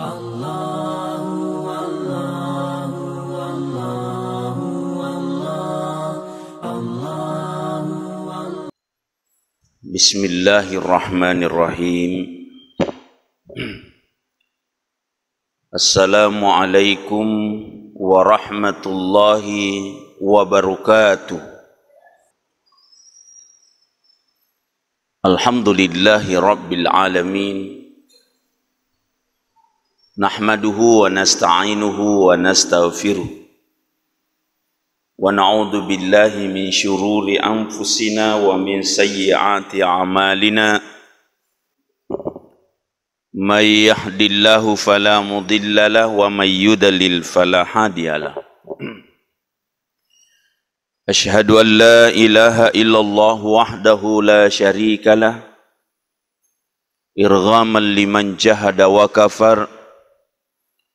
Bismillahirrahmanirrahim. Assalamualaikum warahmatullahi wabarakatuh. Alhamdulillahi rabbil alamin. Nahmaduhu wa nasta'inuhu wa nastaghfiruh. Wa na'udzu billahi min syururi anfusina wa min sayyiati a'malina. May yahdihillahu fala mudilla lahu wa may yudlil fala hadiya lahu. Asyhadu an la ilaha illallah wahdahu la syarika lah, irghaman liman jahada wa kafar.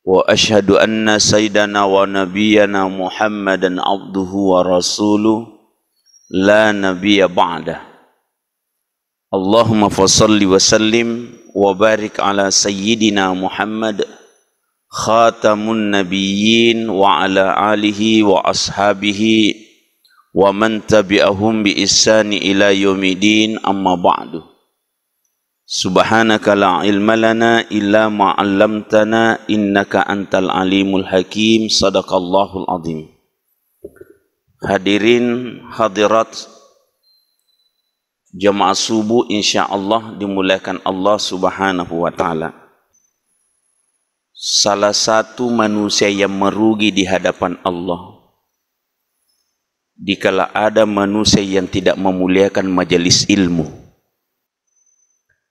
Wa asyhadu anna sayyidana wa nabiyyana Muhammadan abduhu wa rasuluh la nabiyya ba'dah. Allahumma fassalli wa sallim wa barik ala sayyidina Muhammad khatamun nabiyyin wa ala alihi wa ashabihi wa man tabi'ahum bi ihsani ila yaumidin, amma ba'du. Subhanaka la ilma lana illa ma 'allamtana innaka antal alimul hakim. Sadaqallahul azim. Hadirin hadirat jamaah subuh, insyaallah dimuliakan Allah Subhanahu wa taala. Salah satu manusia yang merugi di hadapan Allah dikala ada manusia yang tidak memuliakan majelis ilmu.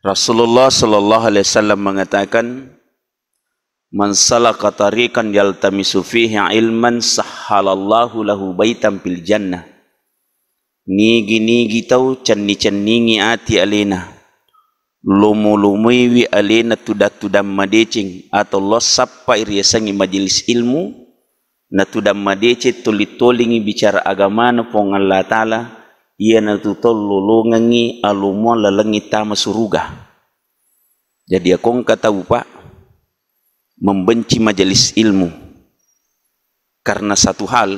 Rasulullah sallallahu alaihi wasallam mengatakan, "Man salaka tariqan yaltamisu fihi ilman sahhalallahu lahu baitan fil jannah." Nigi tau cenni ati alena. Lumu-lumuiwi alena tudam madecing atau Allah sappa iriasangi majelis ilmu na tudam madece tolingi bicara agama na pong Allah Ta'ala. Ia natutol lulungangi alumon lalangi tama suruga. Jadi akong katahu pak, membenci majelis ilmu karena satu hal,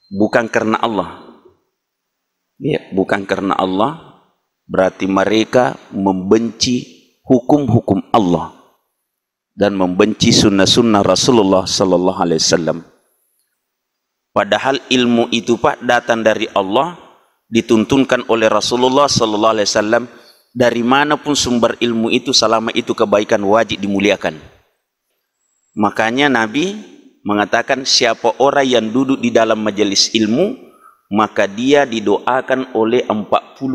bukan karena Allah. Ya, bukan karena Allah, berarti mereka membenci hukum-hukum Allah dan membenci sunnah-sunnah Rasulullah sallallahu alaihi wasallam. Padahal ilmu itu pak datang dari Allah, dituntunkan oleh Rasulullah sallallahu alaihi wasallam. Dari manapun sumber ilmu itu, selama itu kebaikan, wajib dimuliakan. Makanya Nabi mengatakan, siapa orang yang duduk di dalam majelis ilmu, maka dia didoakan oleh 40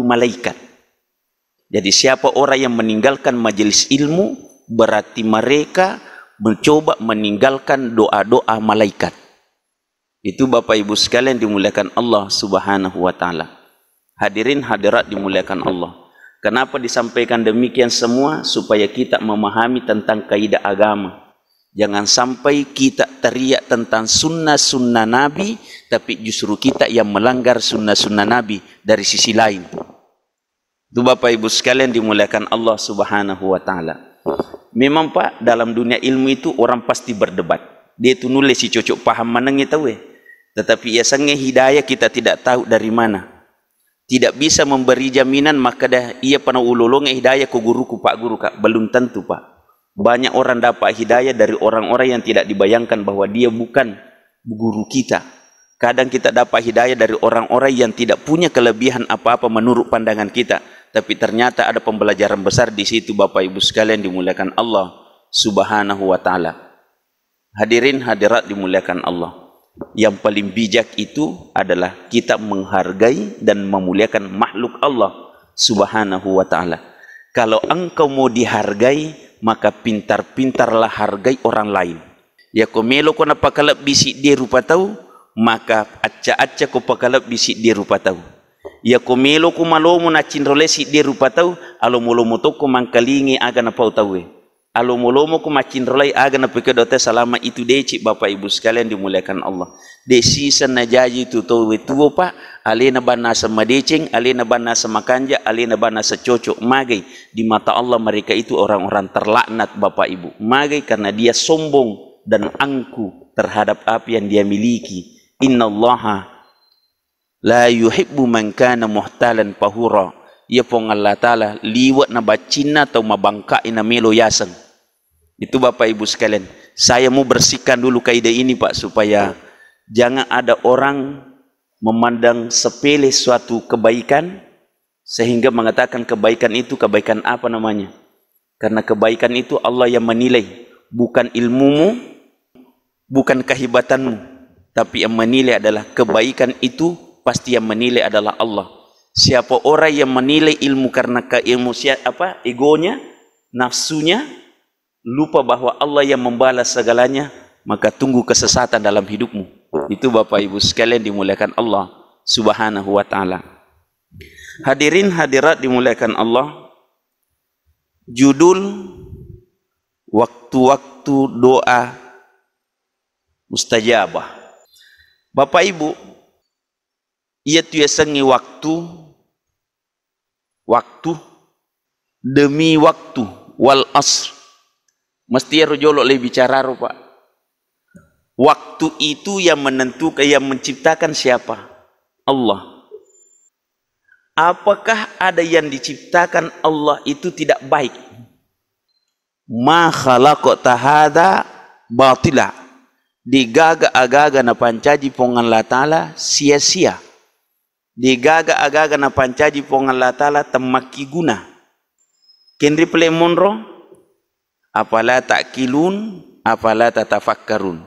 malaikat. Jadi siapa orang yang meninggalkan majelis ilmu, berarti mereka mencoba meninggalkan doa-doa malaikat. Itu Bapak Ibu sekalian dimuliakan Allah Subhanahu wa taala. Hadirin hadirat dimuliakan Allah. Kenapa disampaikan demikian semua? Supaya kita memahami tentang kaidah agama. Jangan sampai kita teriak tentang sunnah-sunnah Nabi, tapi justru kita yang melanggar sunnah-sunnah Nabi dari sisi lain. Itu Bapak Ibu sekalian dimuliakan Allah Subhanahu wa taala. Memang Pak, dalam dunia ilmu itu orang pasti berdebat. Dia itu nulis si cocok paham manangnya tahu tetapi biasanya hidayah kita tidak tahu dari mana. Tidak bisa memberi jaminan, maka dah ia pernah ululungnya hidayah ke guruku Pak Guru Kak. Belum tentu Pak. Banyak orang dapat hidayah dari orang-orang yang tidak dibayangkan bahwa dia bukan guru kita. Kadang kita dapat hidayah dari orang-orang yang tidak punya kelebihan apa-apa menurut pandangan kita, tapi ternyata ada pembelajaran besar di situ Bapak Ibu sekalian dimuliakan Allah Subhanahu wa taala. Hadirin hadirat dimuliakan Allah. Yang paling bijak itu adalah kita menghargai dan memuliakan makhluk Allah Subhanahu wa taala. Kalau engkau mau dihargai, maka pintar-pintarlah hargai orang lain. Ya komelo ko napakalap bisik dia rupa tahu, maka acca-acca ko pakalap bisik dia rupa tahu. Ya komelo ko malomo na cinrolesi dia rupa tahu, alomo-lomo to ko mangkalingi aga na pau tahu. Alomo-lomo ku makin rolai aga na pekedote selama itu deci Bapak Ibu sekalian dimuliakan Allah. Desi sana jaji tu tahu tuo pak, alena bana sama deceng, alena bana sama kanja, alena bana secocok. Magai di mata Allah mereka itu orang-orang terlaknat Bapak Ibu. Magai karena dia sombong dan angku terhadap apa yang dia miliki. Innallaha la yuhibbu man kana muhtalan pahura. Ya pong Allah Ta'ala liwat na bacina atau mabangka ina melo yaseng. Itu Bapak Ibu sekalian. Saya mau bersihkan dulu kaidah ini Pak, supaya jangan ada orang memandang sepele suatu kebaikan sehingga mengatakan kebaikan itu kebaikan apa namanya. Karena kebaikan itu Allah yang menilai, bukan ilmumu, bukan kehebatanmu, tapi yang menilai adalah kebaikan itu pasti yang menilai adalah Allah. Siapa orang yang menilai ilmu karena keilmu egonya, nafsunya, lupa bahwa Allah yang membalas segalanya, maka tunggu kesesatan dalam hidupmu. Itu Bapak Ibu sekalian dimuliakan Allah Subhanahu wa Ta'ala. Hadirin hadirat dimuliakan Allah, judul waktu-waktu doa mustajabah. Bapak Ibu, ia tuasengi waktu demi waktu wal asr. Mesti rojolok lebih bicara Pak. Waktu itu yang menentukan, yang menciptakan siapa? Allah. Apakah ada yang diciptakan Allah itu tidak baik? Ma khalaqta hadza batila. Digaga-agaga na pancaji pongan Allah Ta'ala sia-sia. Digaga-agaga na pancaji pongan Allah Ta'ala temaki guna. Kenri pele monro? Apala ta'kilun, apala tatafakkarun.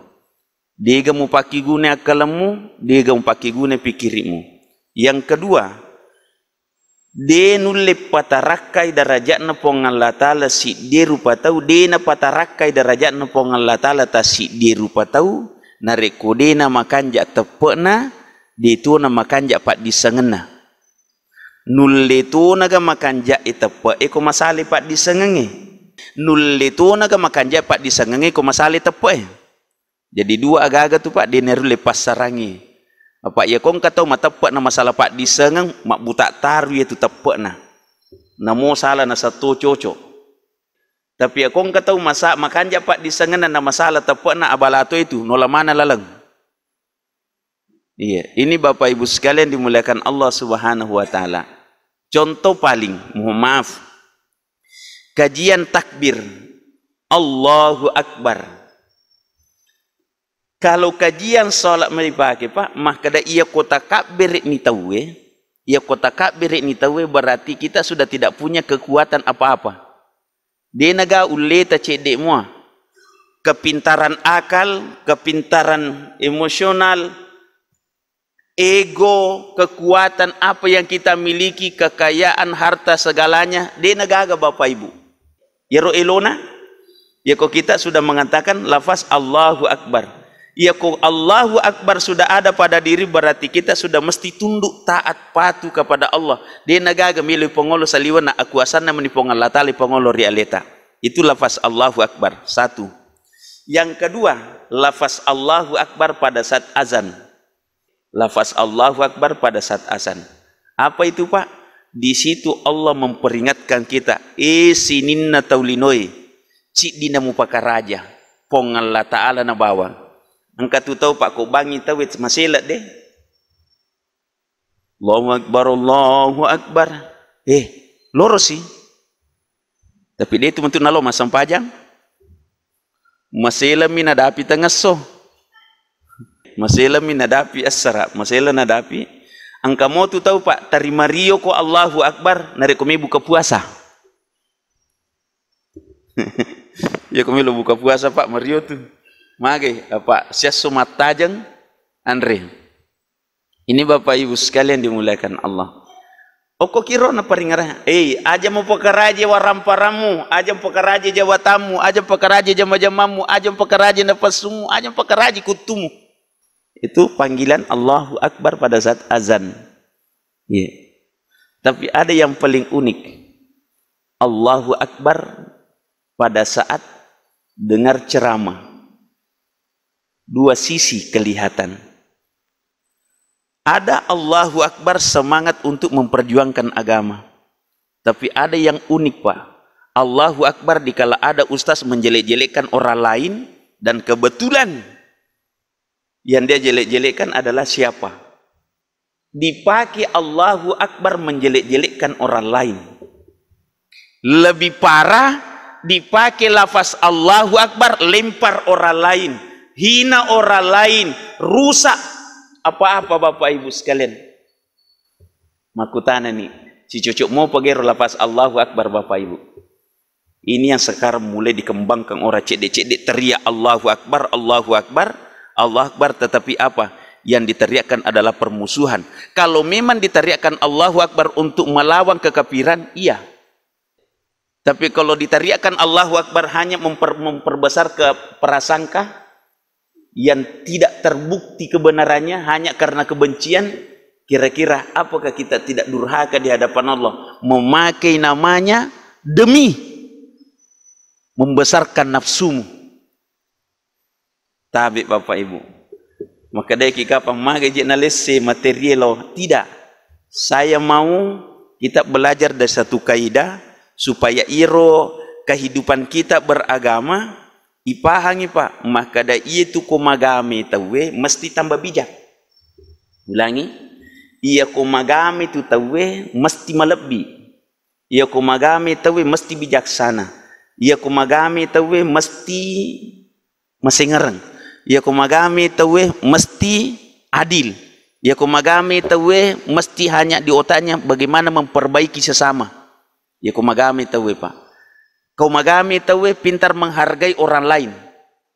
Dia mu paki guna akalamu, dia mu paki guna pikirimu. Yang kedua, dia nulle patarakai darajat na pongan Allah Ta'ala si dia rupa tahu, dia na patarakai darajat na pongan Allah Ta'ala ta si dia rupa tahu, na rekode na makanja tepena, dia tu na makanja pat disengena. Nulle tu naga makanja itepe, eko masali pat disengenge. Nulle tu naga makanja pat disengenge, eko masali tepe. Jadi dua aga-aga tu Pak, dia neru lepas sarangi. Apa ya kong kata matapek na masalah Pak disengeng, mak butak taru ya tu tepek na. Namo salah na satu cocok. Tapi ya kong kata masa makanja Pak disengeng na masalah tepek na abalato itu, nola mana lalang. Iya, ini Bapak Ibu sekalian dimuliakan Allah Subhanahu wa Ta'ala. Contoh paling, mohon maaf, kajian takbir Allahu Akbar. Kalau kajian solat meripake Pak, maka kada ia kota kabir ni tahu ia kota kabir ni tahu berarti kita sudah tidak punya kekuatan apa-apa. Dia naga uleta cedek mua. Kepintaran akal, kepintaran emosional, ego, kekuatan apa yang kita miliki, kekayaan, harta segalanya, dia naga Bapak Ibu. Ya ro elona, ya kok kita sudah mengatakan lafaz Allahu Akbar. Ya kok Allahu Akbar sudah ada pada diri, berarti kita sudah mesti tunduk taat patuh kepada Allah. Dia nagaga milih pengolo saliwan na akuasan na menipong Allah Ta'ala pengolo realita. Itu lafaz Allahu Akbar. Satu. Yang kedua, lafaz Allahu Akbar pada saat azan. Lafaz Allahu Akbar pada saat azan. Apa itu Pak? Di situ Allah memperingatkan kita, sininna taulinoi, cik dina mupakaraja, pong Allah Ta'ala na bawang. Angkat tu tahu Pak, kau bangi tahu maselat deh. Allahu Akbar, Allahu Akbar. Loros sih. Tapi dia itu untuk nalo masam pajang. Masela min nadapi tangaso. Masela min nadapi asara. Masela nadapi. Angka mo tu tahu Pak, tarima rio ko Allahu Akbar, nare kami buka puasa. Ya kami lo buka puasa Pak Mario tu. Magai apa siasu matajang Andre. Ini Bapak Ibu sekalian dimuliakan Allah. Oko kiro na paringara. Aja mau pekaraje waramparamu, aja pekaraje jawatamu, aja pekaraje jama-jamamu, aja pekaraje nafasumu, aja pekaraje kutumu. Itu panggilan Allahu Akbar pada saat azan. Yeah. Tapi ada yang paling unik. Allahu Akbar pada saat dengar ceramah. Dua sisi kelihatan. Ada Allahu Akbar semangat untuk memperjuangkan agama. Tapi ada yang unik, Pak. Allahu Akbar dikala ada ustaz menjelek-jelekkan orang lain, dan kebetulan yang dia jelek-jelekkan adalah siapa? Dipakai Allahu Akbar menjelek-jelekkan orang lain. Lebih parah, dipakai lafaz Allahu Akbar lempar orang lain, hina orang lain, rusak apa-apa Bapak Ibu sekalian. Makutana nih, si cucuk mau pakai lafaz Allahu Akbar Bapak Ibu. Ini yang sekarang mulai dikembangkan orang cedek-cedek teriak Allahu Akbar, Allahu Akbar, Allahu Akbar, tetapi apa? Yang diteriakkan adalah permusuhan. Kalau memang diteriakkan Allahu Akbar untuk melawan kekafiran, iya. Tapi kalau diteriakkan Allahu Akbar hanya memperbesar ke prasangka yang tidak terbukti kebenarannya hanya karena kebencian, kira-kira apakah kita tidak durhaka di hadapan Allah memakai namanya demi membesarkan nafsumu? Tapi Bapak Ibu, maka dari kita pemakai jurnalis material tidak. Saya mau kita belajar dari satu kaidah supaya iro kehidupan kita beragama ipahami Pak. Maka da itu komagami tawe mesti tambah bijak. Ulangi, iya komagami tu tawe mesti melebih. Iya komagami tawe mesti bijaksana. Iya komagami tawe mesti masengereng. Iya komagami tawe mesti adil. Iya komagami tawe mesti hanya di otaknya bagaimana memperbaiki sesama. Iya komagami tawe Pak. Kumagami tawe pintar menghargai orang lain.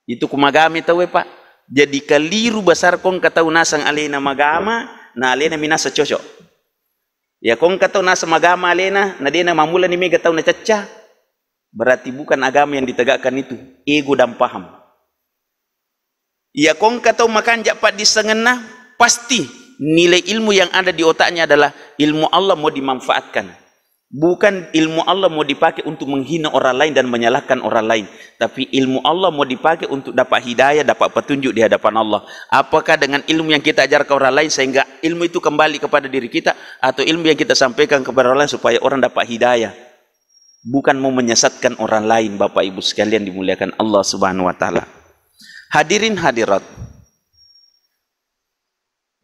Itu kumagami tawe Pak. Jadi keliru besar kong katau nasang alena magama, na alena minasa cocok. Ya kong katau nasa magama alena, na dena mamula ni mega tau na cacah. Berarti bukan agama yang ditegakkan itu, ego dan paham. Ya kong katau makan japat di sengena, pasti nilai ilmu yang ada di otaknya adalah ilmu Allah mau dimanfaatkan. Bukan ilmu Allah mau dipakai untuk menghina orang lain dan menyalahkan orang lain. Tapi ilmu Allah mau dipakai untuk dapat hidayah, dapat petunjuk di hadapan Allah. Apakah dengan ilmu yang kita ajar ke orang lain sehingga ilmu itu kembali kepada diri kita, atau ilmu yang kita sampaikan kepada orang lain supaya orang dapat hidayah? Bukan mau menyesatkan orang lain Bapak Ibu sekalian dimuliakan Allah Subhanahu wa taala. Hadirin hadirat.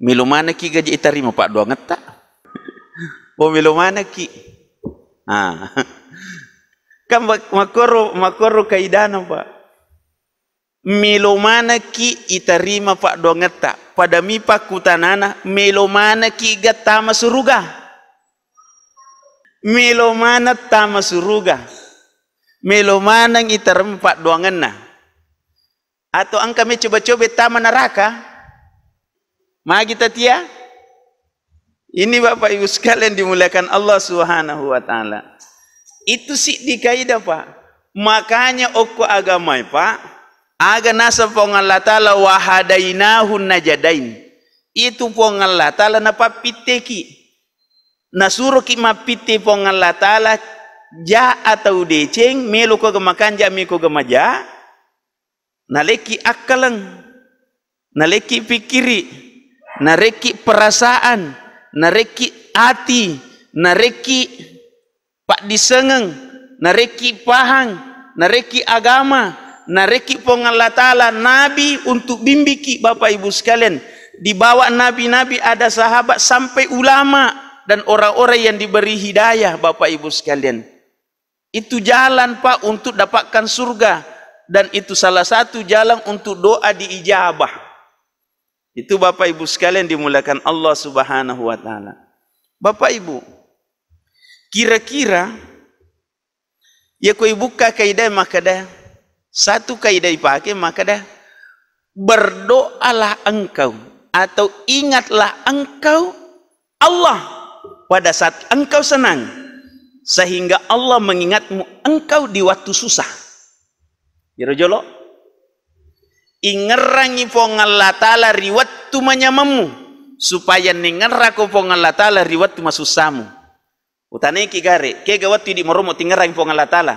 Milu mana ki gaji itarima Pak dua ngeta? Oh milu mana ki? Kan makoro kaidana Pak. Milo mana ki itarima Pak dongeta pada mipa kutanana milo mana ki gatama suruga. Milo mana tama suruga. Milo mana itarima Pak dongena. Atau angka me coba-coba tama neraka. Magi tatia. Ini Bapak Ibu sekalian dimuliakan Allah Subhanahu wa taala. Itu sih di kaidah Pak. Makanya oko agama Pak, aga nasa pong Allah taala wa hadainahu najadain. Itu pong Allah taala napa piteki. Nasuro ki mapite pong Allah taala ja atau deceng melo ko gemakan ja mi ko gemaja. Naleki akalang, naleki pikiri, nareki perasaan, nareki hati, nareki pak disengeng, nareki pahang, nareki agama, nareki pong Allah taala nabi untuk bimbiki Bapak Ibu sekalian. Dibawa nabi-nabi ada sahabat sampai ulama dan orang-orang yang diberi hidayah Bapak Ibu sekalian. Itu jalan Pak untuk dapatkan surga, dan itu salah satu jalan untuk doa diijabah. Itu Bapak Ibu sekalian dimuliakan Allah Subhanahu wa taala. Bapak Ibu, kira-kira ya kau buka kaidah maka dah satu kaidah dipakai maka dah berdoalah engkau atau ingatlah engkau Allah pada saat engkau senang, sehingga Allah mengingatmu engkau di waktu susah. Ya jolo ingerangi pong Allah taala riwat tu manyamamu supaya ningerako pong Allah taala riwat tu masusamu. Utane ki gare ke gawat di moromo tingerangi pong Allah taala.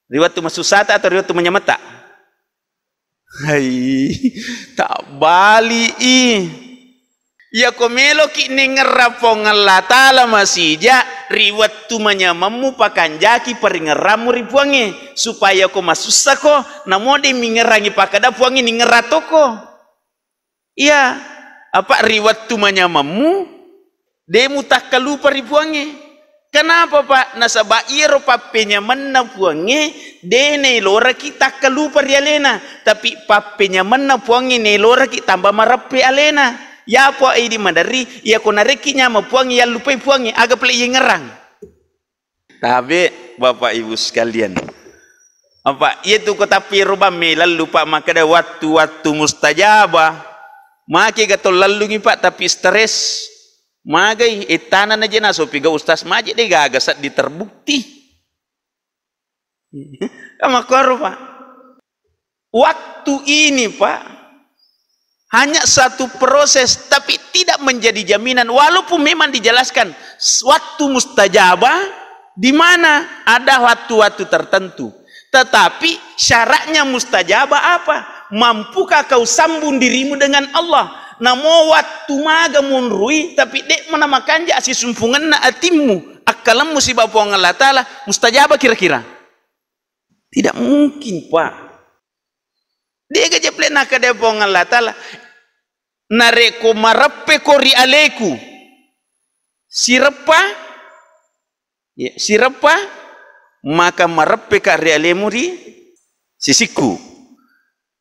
Riwat tu masusata atau riwat tu menyamata? Hai, tak bali i. Ya komelo ki nengerapong Allah Ta'ala masija riwat tu menyamamu pakan jaki peringeramu ripuangi supaya ko masusa ko namode mingerangi pakada puangi ningeratoko. Iya, apa riwat tu menyamamu demu tak kalupa ripuangi. Kenapa Pak? Nasaba iro papenya menna puangi dene lora kita kalupa rialena tapi papenya menna puangi ne lora kita tambah marape alena. Ya apa ini madari ya kona rekinya mapuangi ya lupai puangi agak pelai ngerang. Tapi Bapak Ibu sekalian, apa itu kota piroba melal lupa maka ada waktu mustajabah. Maki gatol lalu Pak tapi stres. Magai etanan aja na so piga ustaz maji deh gagasat diterbukti. Kamu korup Pak. Waktu ini Pak hanya satu proses tapi tidak menjadi jaminan walaupun memang dijelaskan waktu mustajabah di mana ada waktu-waktu tertentu tetapi syaratnya mustajabah apa? Mampukah kau sambung dirimu dengan Allah? Namo waktu maga munrui tapi dek menamakan ja si sumpungan na atimmu akalammu si bapong Allah Ta'ala mustajabah kira-kira? Tidak mungkin Pak. Dia gajeple nak ada pong Allah Ta'ala nareko marappe kori aleku sirapa ya, sirapa maka marappe ka realemu di sisiku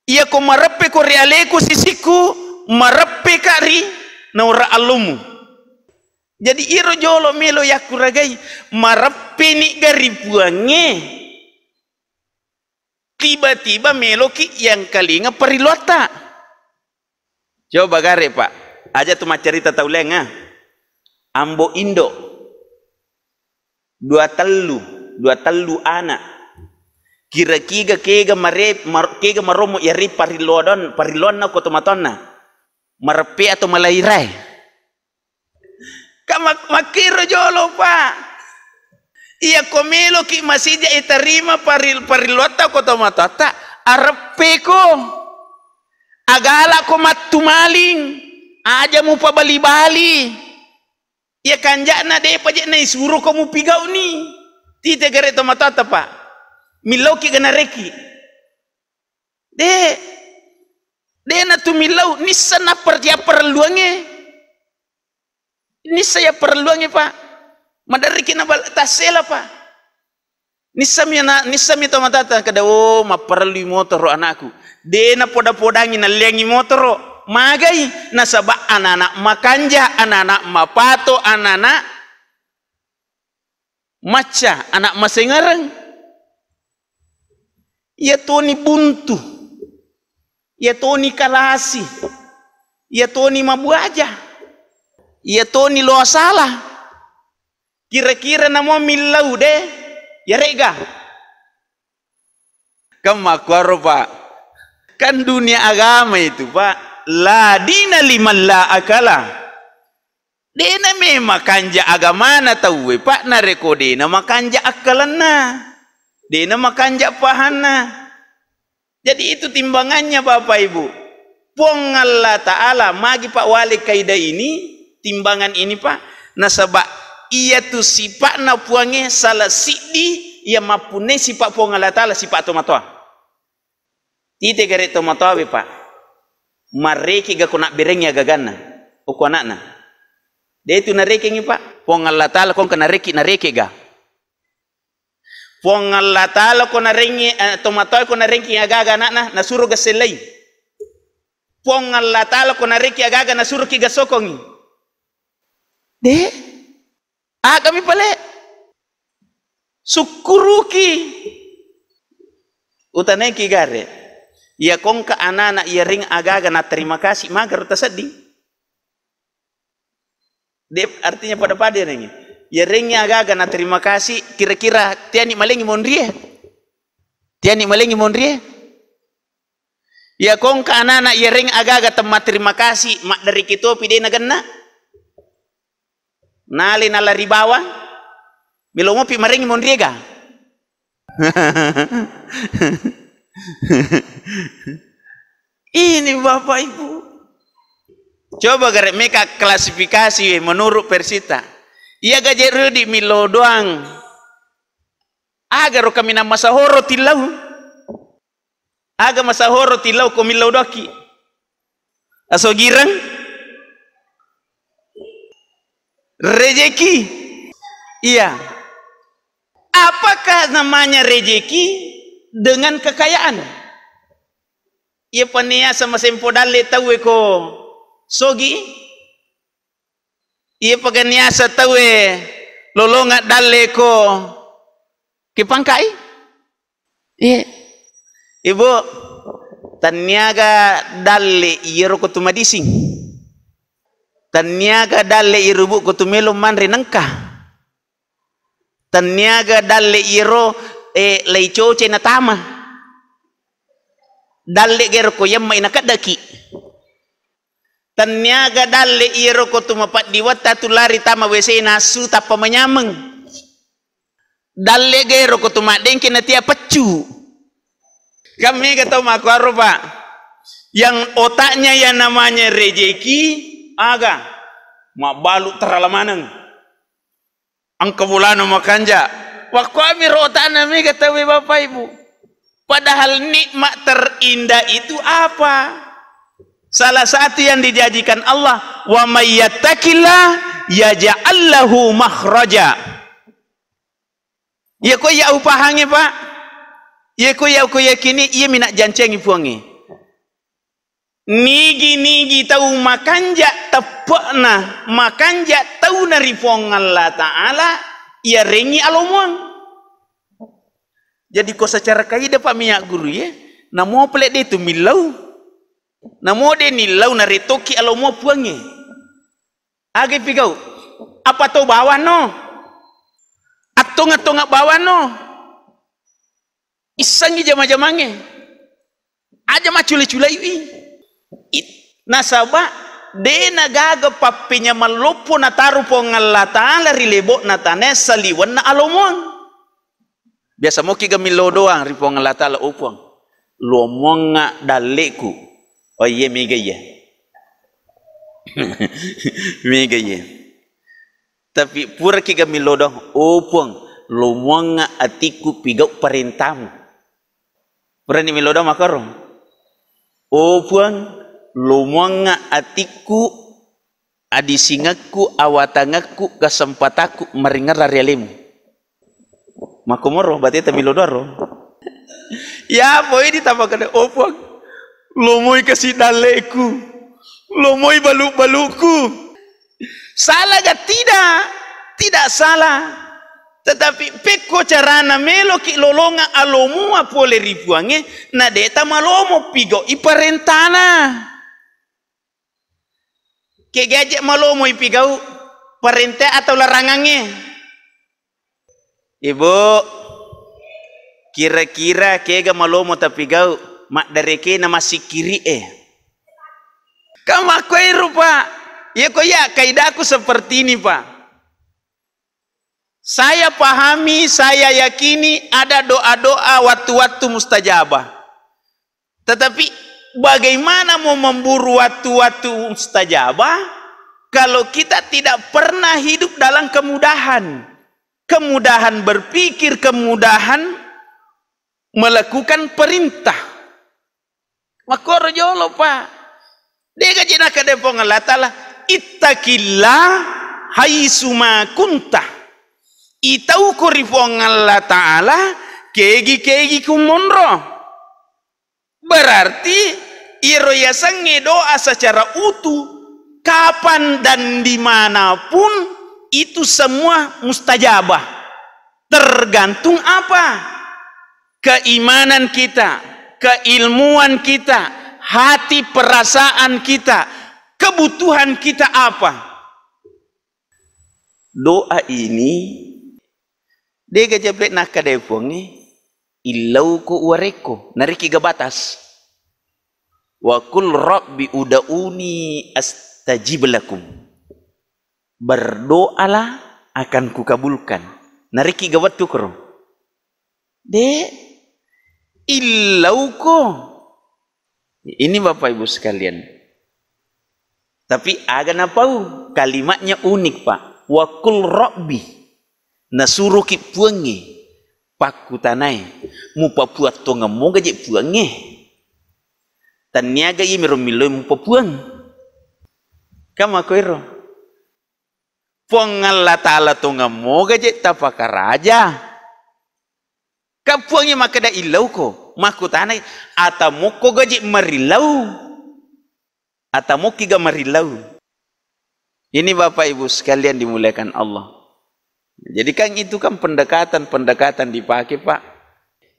iya ko marappe kori aleku sisiku marappe ka ri naura alumu. Jadi iro jolo melo yakuragai marappe ni gari buange tiba-tiba meloki yang kalinga perilota. Coba gare Pak, aja tuh cerita taulenga. Ambo Indo, dua telu anak. Kira-kira kega maromo yari parilon na kotomatona. Marpe atau malairai. Kamak makiro jolo Pak. Iya komelo ki masija itarima parilota ko tomatata arepe ko agala ko matumaling aja mu pa bali-bali iya kanjana de paje na isuro ko mu pigaw ni tite gare tomatata Pak milaw ki ganareki de na tumilaw nisa na perja perluange nisa ya perluange Pak. Madari kina tasela Pak. Nisami tomatata kada o maperlu motor anakku. De na poda-podangi na lengi motor magai nasaba anak-anak makanja, anak-anak mapato, anak-anak maca, anak masengarang. Ya toni buntu. Ya toni kalasi. Ya toni mabuaja. Ya toni loa salah. Kira-kira namo milau deh ya rega kamakwaro Pak kan dunia agama itu Pak la dina liman la akala dena memang kanja agama na tahu Pak na rekode na makanja akalana dena makanja pahana. Jadi itu timbangannya Bapak Ibu pong Allah Ta'ala magi Pak wali kaidah ini timbangan ini Pak nasabak iya tu sifat na puange salah sidi ia mapune sifat puang Allah Ta'ala sifat tomatoa tite gare tomatoa be Pak mareki ga kona berengnya gagana o kona na de itu nareki ngi Pak puang Allah Ta'ala kon kana reki nareki ga puang Allah Ta'ala kon narengi tomatoa kon narengi agaga na nasuru ga selai puang Allah Ta'ala kon nareki agaga nasuru ki ga sokongi de kami pale syukuruki utane ki gare ya kong ka anak ya ring agaga na terima kasih magar tasaddi dep artinya pada ringi ya ring agaga na terima kasih kira-kira tiani malengi mondrie ya kong ka anak ya ring agaga tempat terima kasih mak dari kita pide na ganna nali nala ribawa milomo pi marengi mondriega Ini Bapak Ibu. Coba garek mereka klasifikasi menurut Persita. Ia gajeru di Milo doang. Agar kami nama sahoro tilau. Aga masahoro tilau ko Milo doki. Aso girang. Rejeki. Iya. Apakah namanya rejeki dengan kekayaan? Ia pania sama sempo dale tahu ko sogi. Ia paganiasa tahu lolonga dale ko kipangkai. Iya. Ibu taniaga dale iro ko tumadising. Taniaga dale irubu ko tumelo manre nangka. Taniaga dalle iro leicoce na tama dalle gero ko yamma ina kadaki taniaga dalle iro ko tumapat diwata tulari tama wc na su tapa manyameng dalle gero ko tumadengke na tia pecu kami kata makwaro Pak yang otaknya yang namanya rejeki aga mak balu teralamaneng angka bulan makanja waktu kami rotan kami kata Bapak Ibu padahal nikmat terindah itu apa salah satu yang dijanjikan Allah wa may yattaqillah yaj'al lahu makhraja ya ko ya upahange Pak ya ko yakini ia minak jancengi puange nigi tahu makanja tepakna makanja tahu narifong Allah Ta'ala ia rengi alomuang jadi ko secara kaidah Pak minyak guru ya namo pelek dia tu milau namo dia nilau naritoki alomuang puange age pigau apa to bawa no atong bawa no isangi jama-jamange aja macule-culai nasaba de nagaga papinya malupo na taru po ngalla Ta'ala rilebo na tanes saliwan na alomong biasa mo kigamilo doang ripo ngalla Ta'ala upong lomong nga daleku oh iya migaya migaya tapi pura kigamilo doang upong lomong nga atiku pigau perintamu pura ni milo doang makarong upong lumanga atiku adisingaku awatangaku kesempataku meringar realemu makomoro berarti tamilodoro ya boy ditambahkan opang lomoy kasih daleku lomoy baluk-baluku salah gak tidak salah tetapi peko carana melo ki lolonga alomu apole ripuange na deta malomo pigo iparentana ke gajek malomo ipigau perintah atau larangannya ibu kira-kira kega malomo tapi gau mak dareke nama sikiri kamu koi rupa ya kok ya kaidaku seperti ini Pak saya pahami saya yakini ada doa-doa waktu-waktu mustajabah tetapi bagaimana mau memburu waktu-waktu mustajabah kalau kita tidak pernah hidup dalam kemudahan berpikir, kemudahan melakukan perintah. Makoro jolo Pak. Dia kajina ka depong Allah Ta'ala ittaqillah haitsuma kuntah. Itau ko rifong Allah Ta'ala kegi kumonro. Berarti iro yasange doa secara utuh kapan dan dimanapun itu semua mustajabah tergantung apa keimanan kita keilmuan kita hati perasaan kita kebutuhan kita apa doa ini dia gajablek nak kadepongi illau ku wareko nariki gabatas wa kul rabbi udauni astajib lakum berdoalah akan kukabulkan nariki gawat tukro Dek, illau ko. Ini Bapak Ibu sekalian. Tapi agak napau kalimatnya unik Pak. Wakul Rabbi nasuru ki puangi paku tanai mu papuat to ngamo gaje puangi. Taniaga i meromilo mu papuang. Kama koiro. Puang Allah Ta'ala to ngamo gaje tapaka raja. Kapuangnya maka da ilau ko. Maku tanai atamu ko gaje marilau. Atamu kiga marilau. Ini Bapak Ibu sekalian dimuliakan Allah. Jadi kan itu kan pendekatan dipakai Pak.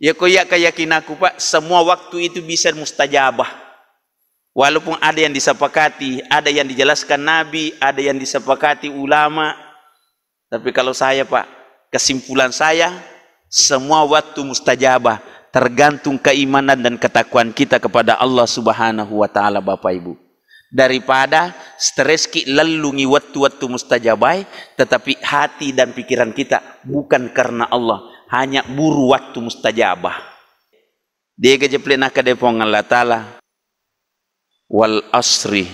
Ya koyak keyakinan aku Pak, semua waktu itu bisa mustajabah. Walaupun ada yang disepakati, ada yang dijelaskan Nabi, ada yang disepakati ulama. Tapi kalau saya Pak, kesimpulan saya, semua waktu mustajabah. Tergantung keimanan dan ketakwaan kita kepada Allah Subhanahu wa Ta'ala Bapak Ibu. Daripada stres ki lalungi waktu-waktu mustajabai, tetapi hati dan pikiran kita bukan karena Allah, hanya buru waktu mustajabah. Dia kejeplin akadepong Allah Ta'ala. Wal asri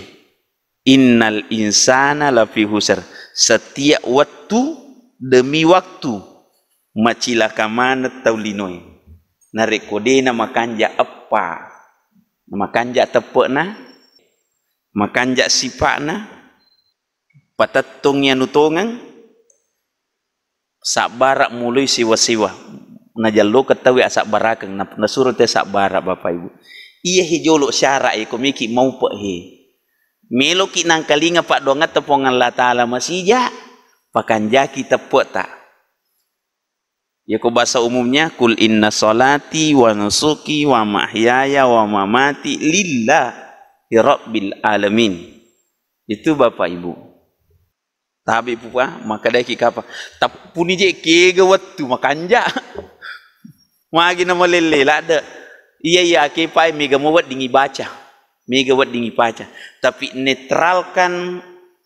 innal insana lafi husr. Setiap waktu demi waktu macilaka mana taulinoi. Narekodena makanja apa? Makanja tepekna. Makanja sipakna patatong yang nutongan sak barak mulai siwa-siwa najalo ketawi asak barakang nasuruh te sak barak Bapak Ibu. Iya hijolok syarak ko miki mau pe he melo ki nang kalinga Pak dongat tepongan Allah Ta'ala masija pakanja kita pe tak ya ko bahasa umumnya kul inna salati wa nusuki wa mahyaya wa mamati lillah Rabbil alamin. Itu Bapak Ibu. Tapi pupa maka dai ki kapa. Tapuni je kega wattu makanja. Magi na malele la ada. Iya ke pai mega mawat dingi baca. Mega wat dingi baca. Tapi netralkan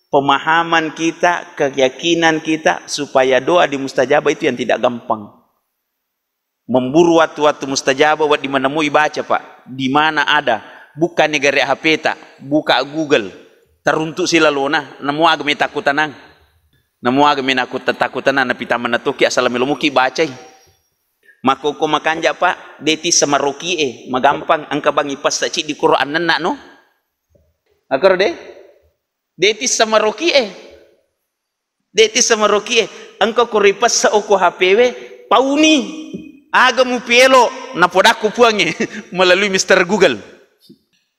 pemahaman kita, keyakinan kita supaya doa di mustajabah itu yang tidak gampang. Memburu waktu-waktu mustajabah wat di mana mau baca Pak. Di mana ada? Bukan negara HP tak, buka Google, teruntuk silalona, namu agame takutanang, namu agame nakut takutanang, napi taman natuki asal melomuki bacai. Makoko makanja Pak, deti sama rokie, magampang angka bangi pas saci di Quran nana no, akor de, deti sama rokie, angka kuripas sa oko HPW, pauni, agamu pielo, napodaku puange melalui Mr. Google.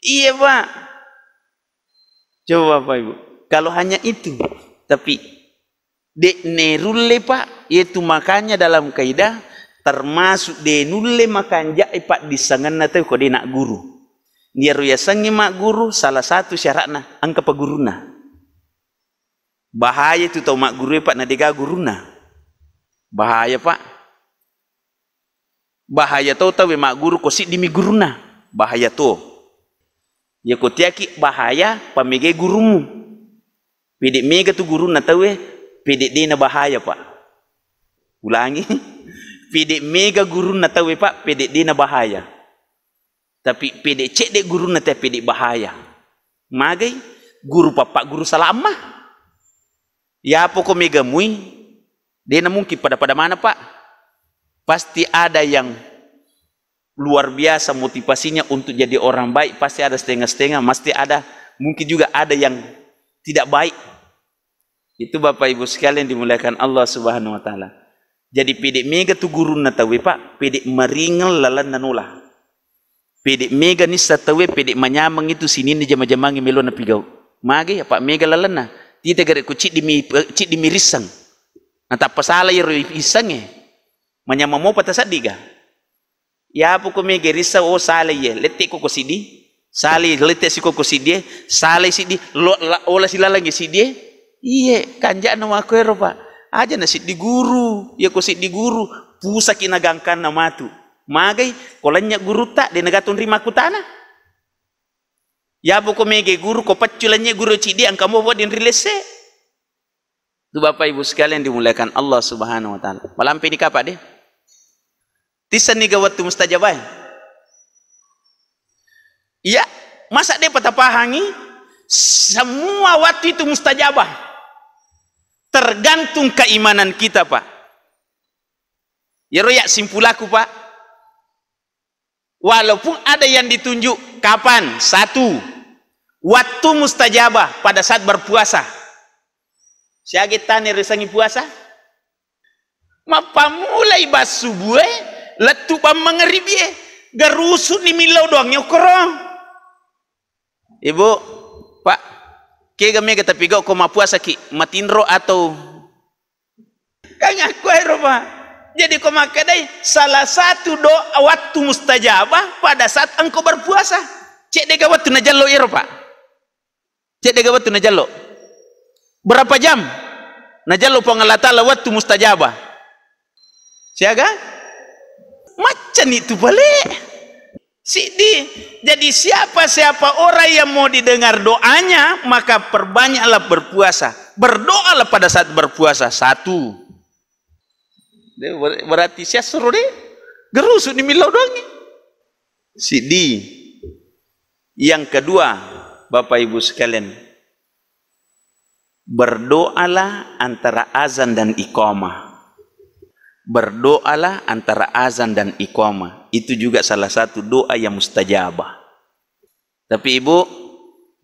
Iya Pak. Coba Bapak Ibu. Kalau hanya itu. Tapi dek nerulle Pak. Itu makanya dalam kaidah. Termasuk de nulle makanja Pak disangan natau kode nak guru. Dia ruya sangi mak guru. Salah satu syaratna. Angka paguruna. Bahaya itu tau mak guru Pak. Nadega guruna. Bahaya Pak. Bahaya tau mak guru kosik demi guruna. Bahaya tuh. Ya kotiaki bahaya pamege gurumu. Pedek mega tu guru na tahu pedek dia na bahaya Pak. Ulangi. Pedek mega guru na tahu Pak, pedek dia na bahaya. Tapi pedek cek dek guru na tahu pedek bahaya. Magai guru Pak guru salamah. Ya pokok mega mui. Dia na mungkin pada mana Pak? Pasti ada yang luar biasa motivasinya untuk jadi orang baik, pasti ada setengah-setengah, pasti ada, mungkin juga ada yang tidak baik. Itu Bapak Ibu sekalian dimuliakan Allah Subhanahu wa Ta'ala. Jadi pedek mega tu guru na tawe Pak, pedek meringal lalan nanulah. Pedek mega ni satawe pedek manyamang itu sini ni jama-jamangi melo na pigau. Mage Pak mega lalan na. Tita gare ku cik dimi risang. Na tapasala yero isange. Manyamang mo patasadiga. Ya poko me gerisa o sale ye lette ko sidi sale lette si ko sidi sale sidi ola silalangi sidi iye kanja na makwero Pak aja na sidi guru ya ko sidi guru pusa kinagangkan na matu magai kolanya guru tak de nagatun rima kutana ya poko me guru ko pacculanya guru cidi ang kamu buat din rilese tu Bapak Ibu sekalian dimuliakan Allah Subhanahu wa Ta'ala malam ini kapan deh Tisan ni waktu mustajabah. Iya, masa dia patapahangi semua waktu itu mustajabah. Tergantung keimanan kita, Pak. Ya royak simpulaku, Pak. Walaupun ada yang ditunjuk kapan? Satu, waktu mustajabah pada saat berpuasa. Siagi tani resangi puasa? Mapa mulai basubuh letu pam mengeribi garusut ni milau doang nyokorong. Ibu, Pak, ke kami kata pigo ko mapuasa ki matinro atau kang aku aero, Pak. Jadi ko makadai salah satu doa waktu mustajabah pada saat engkau berpuasa. Cek dega waktu najallo iro, Pak. Cek dega waktu najallo. Berapa jam? Najallo pengalatala waktu mustajabah. Siaga? Macam itu balik. Sidi. Jadi siapa orang yang mau didengar doanya, maka perbanyaklah berpuasa. Berdoalah pada saat berpuasa. Satu. Berarti saya suruh deh. Gerusuk di milau doang nih. Sidi. Yang kedua, Bapak Ibu sekalian, berdoalah antara azan dan iqamah. Berdoalah antara azan dan iqamah. Itu juga salah satu doa yang mustajabah. Tapi Ibu,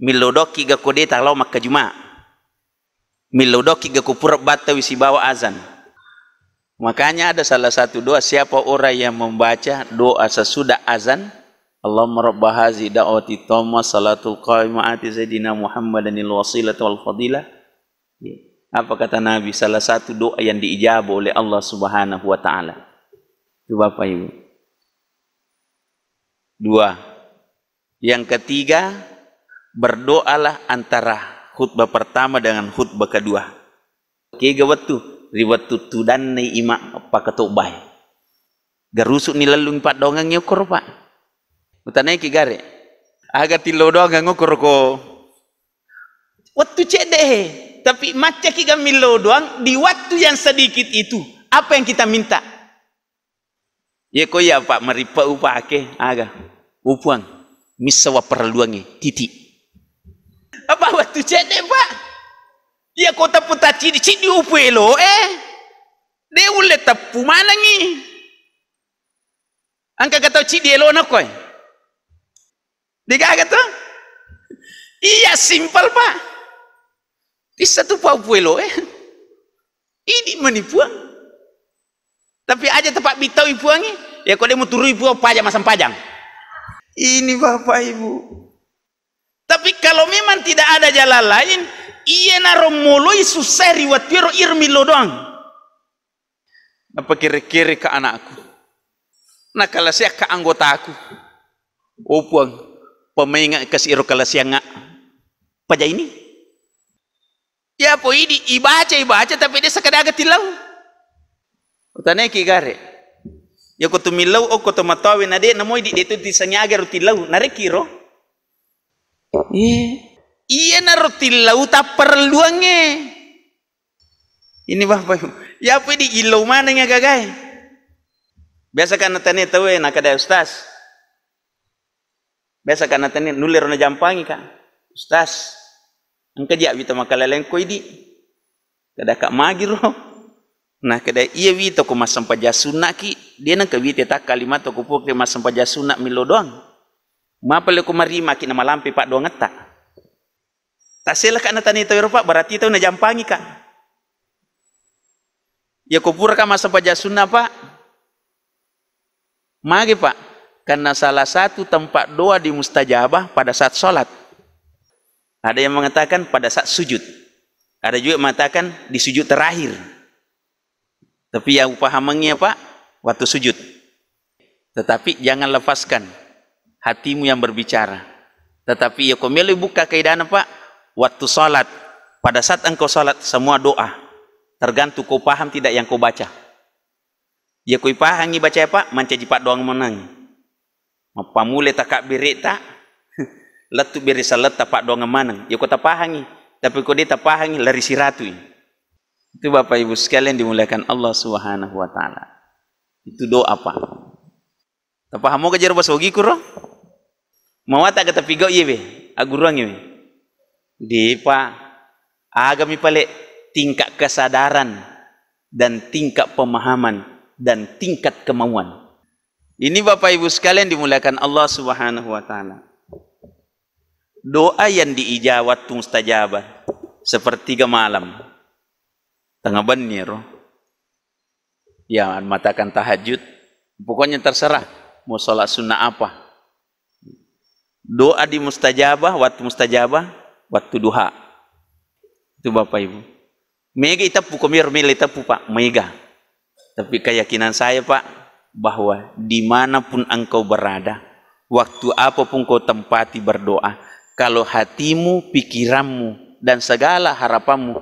milodoki ga kode talau maka juma. Milodoki ga kupurap batawi si bawa azan. Makanya ada salah satu doa, siapa orang yang membaca doa sesudah azan, Allahumma rabba hazi da'wati tamma salatul qaimati sayyidina Muhammadanil wasilata wal fadilah. Apa kata Nabi? Salah satu doa yang diijabah oleh Allah Subhanahu wa taala. Itu Bapak Ibu. Dua. Yang ketiga, berdoalah antara khutbah pertama dengan khutbah kedua. Kega waktu riwatu tudan ni ima pakatubay. Garusuk ni lalung pat dongang nyukur, Pak. Utanay kigare. Aga tilo dongang ngukur ko. Waktu cek deh. Tapi macam kita milo doang di waktu yang sedikit itu. Apa yang kita minta? Ya kau ya Pak meripa upah ke aga upuang misawa perluangi titik. Apa waktu cedek Pak? Ya kau tapu taci di cidi upuelo dia ulet tapu mana ni? Angka kata cidi elo nak kau? Dia kata? Iya simpel Pak. Di satu puelo ini menipuan. Tapi aja tempat bitau ipuangi, ya kalau dia mau turun ipuang pajang masam pajang. Ini Bapak Ibu. Tapi kalau memang tidak ada jalan lain, iya naro moloi susah riwat piro irmilo doang. Apa kira-kira ke anakku? Nah kalau saya ke anggota aku, opuang pemain kasih iro kalau saya ngak pajak ini. Ya po ini ibaca tapi dia sekadar agak tilau. Utanay kigare. Ya ko tumilaw o ko tumatawi na di namoy di dito ti sanyaga ro tilaw narekiro. Iya na ro tilaw ta perluange. Ini Bapak. Ya po di ilaw mana nga gagay. Biasa kan natani tawe nakada ustaz. Biasa kan natani nulir na jampangi ka. Ustaz. Angka dia wita makalalen ko idi. Kada ka magiro. Nah kada iya wita ko masampa jasuna ki. Dia nang kawita tak kalimat ko po ke masampa jasuna milo doang. Mapale ko marima ki na malampi Pak doang ngata. Tasela ka natani tayo Pak berarti tayo na jampangi ka. Ya ko pura ka masampa jasuna Pak. Magi Pak. Karena salah satu tempat doa di mustajabah pada saat sholat. Ada yang mengatakan pada saat sujud. Ada juga mengatakan di sujud terakhir. Tapi yang pahamannya Pak, waktu sujud. Tetapi jangan lepaskan hatimu yang berbicara. Tetapi ya kau milih buka keadaan Pak, waktu salat. Pada saat engkau salat semua doa. Tergantung kau paham tidak yang kau baca. Ya kau pahangi baca Pak, mancaji Pak doang menang. Mapamule takak birik tak. Letu beri salat tapak doang manang. Ya kau tapahangi, tapi kau dia tapahangi lari siratui. Itu Bapak Ibu sekalian dimuliakan Allah Subhanahu wa taala. Itu doa Pak. Pahamo ka jero basogi kuro? Mawata kata pigo ye be, agurang ye. Di pa agami pale tingkat kesadaran dan tingkat pemahaman dan tingkat kemauan. Ini Bapak Ibu sekalian dimuliakan Allah Subhanahu wa taala. Doa yang diijawat mustajabah sepertiga malam. Tengah banyer. Ya, matakan tahajud. Pokoknya terserah mau salat sunnah apa. Doa di mustajabah, waktu duha. Itu Bapak Ibu. Mega itapu komir mila itapu Pak, mega. Tapi keyakinan saya Pak, bahwa dimanapun engkau berada, waktu apapun kau tempati berdoa, kalau hatimu, pikiranmu, dan segala harapanmu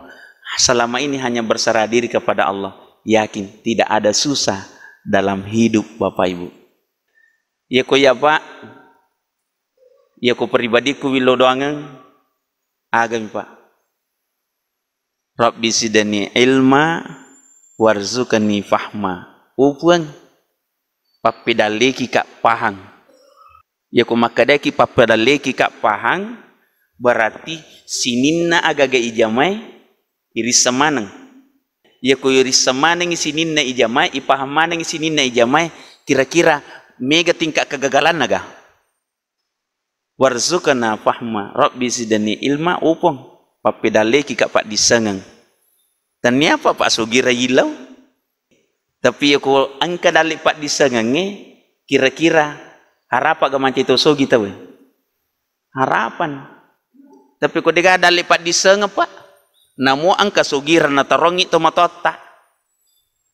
selama ini hanya berserah diri kepada Allah, yakin tidak ada susah dalam hidup Bapak Ibu. Ya ko ya Pak, ya ko pribadiku wilo doangan agami Pak. Rabbi sidani ilma warzukani fahma. Upuan papedaleki kak pahang. Ya ko makadaki papedaleki kak pahang berarti sininna agaga ijamai iris semanang. Ya ko iris semanang sininna ijamai ipahamanang sininna ijamai kira-kira mega tingkat kegagalan naga. Warzukana fahma Rabbi sidani ilma upong papedaleki kak pak disangang. Dan ni apa Pak Sugira hilau? Tapi aku angka dalik Pak disangange kira-kira harapan ke macam itu so kita we. Harapan. Tapi kau dega dalik Pak disangang Pak. Namo angka Sugira na tarongi to matota.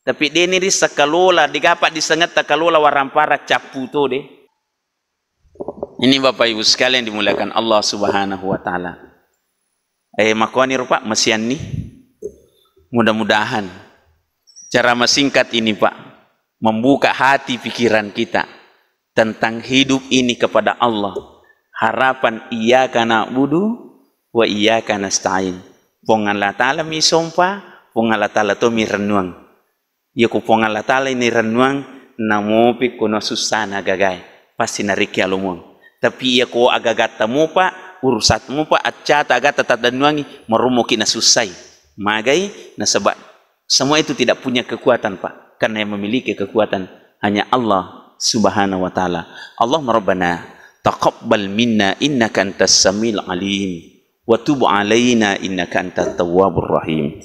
Tapi dia ni sakalola diga Pak disangat takalola warampara capu to de. Ini Bapak Ibu sekalian dimuliakan Allah Subhanahu wa taala. Makwani Pak masian ni. Mudah-mudahan cara singkat ini Pak membuka hati pikiran kita tentang hidup ini kepada Allah. Harapan iyyaka na'budu wa iyyaka nasta'in. Pong Allah Ta'ala mi sompa, pong Allah Ta'ala to mi rennuang. Ya ko pong Allah Ta'ala ini rennuang namopi kuno susana gagay. Pasti nariki alumon. Tapi ya ko agagata mo Pak, urusat mo Pak, atcata agata tatanuangi marumoki na susay. Magai nasabab semua itu tidak punya kekuatan Pak, karena yang memiliki kekuatan hanya Allah Subhanahu wa taala. Allahumma rabbana taqabbal minna innaka antas samiul alim wa tub alaina innaka antat tawwabur rahim.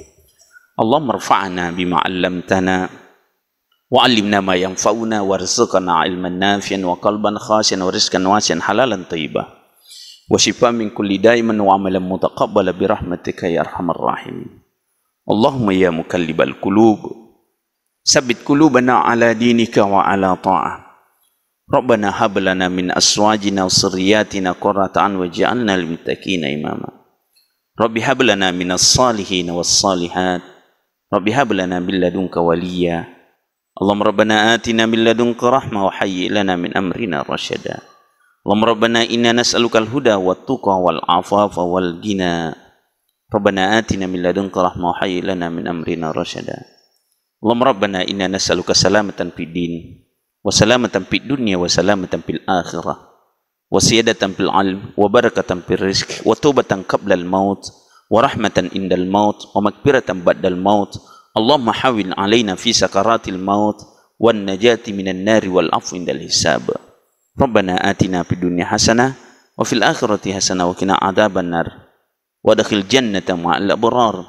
Allahumma rfa'na bima 'allamtana wa 'allimna ma yanfa'una warzuqna 'ilman nafi'an wa qalban khashian wa rizqan wasi'an halalan thayyiban wa shifaa min kulli da'iman wa 'amalan mutaqabbala bi rahmatika ya arhamar rahimin. Allahumma ya mukallibal qulub sabbit qulubana ala dinika wa ala ta'ah. Rabbana hab lana min azwajina wa dhurriyyatina qurrata a'yun waj'alna lil muttaqina imama. Rabbi hab lana minas salihin was salihat. Rabbi hab lana min ladunka waliyya. Allahumma rabbana atina min ladunka rahmah wa hayyi lana min amrina rasyada. Allahumma rabbana inna nas'aluka al-huda wat tuqa wal afafa wal ghina. Rabbana atina min ladunka rahmah wa hayyi lana min amrina rasyada. Allahumma rabbana inna nas'aluka salamatan fid din wa salamatan fid dunya wa salamatan fil akhirah wa siyadatan fil ilm wa barakatan fil rizq wa taubatan qabla al maut wa rahmatan indal maut wa maghfiratan ba'dal maut. Allahumma hawil alaina fi sakaratil maut wan najati minan nari wal afwi indal hisab. Rabbana atina fid dunya hasanah wa fil akhirati hasanah wa qina adzaban nar. Wadkhil jannata ma'al abrar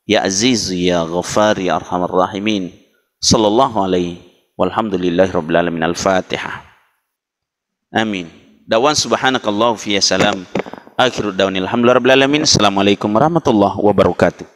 ya aziz ya ghafar ya arhamar rahimin. Sallallahu alaihi walhamdulillahi rabbil alamin. Al-Fatihah. Amin. Dawan subhanakallahu fi salam. Akhiru dawanil hamdulillahi rabbil alamin. Assalamualaikum warahmatullahi wabarakatuh.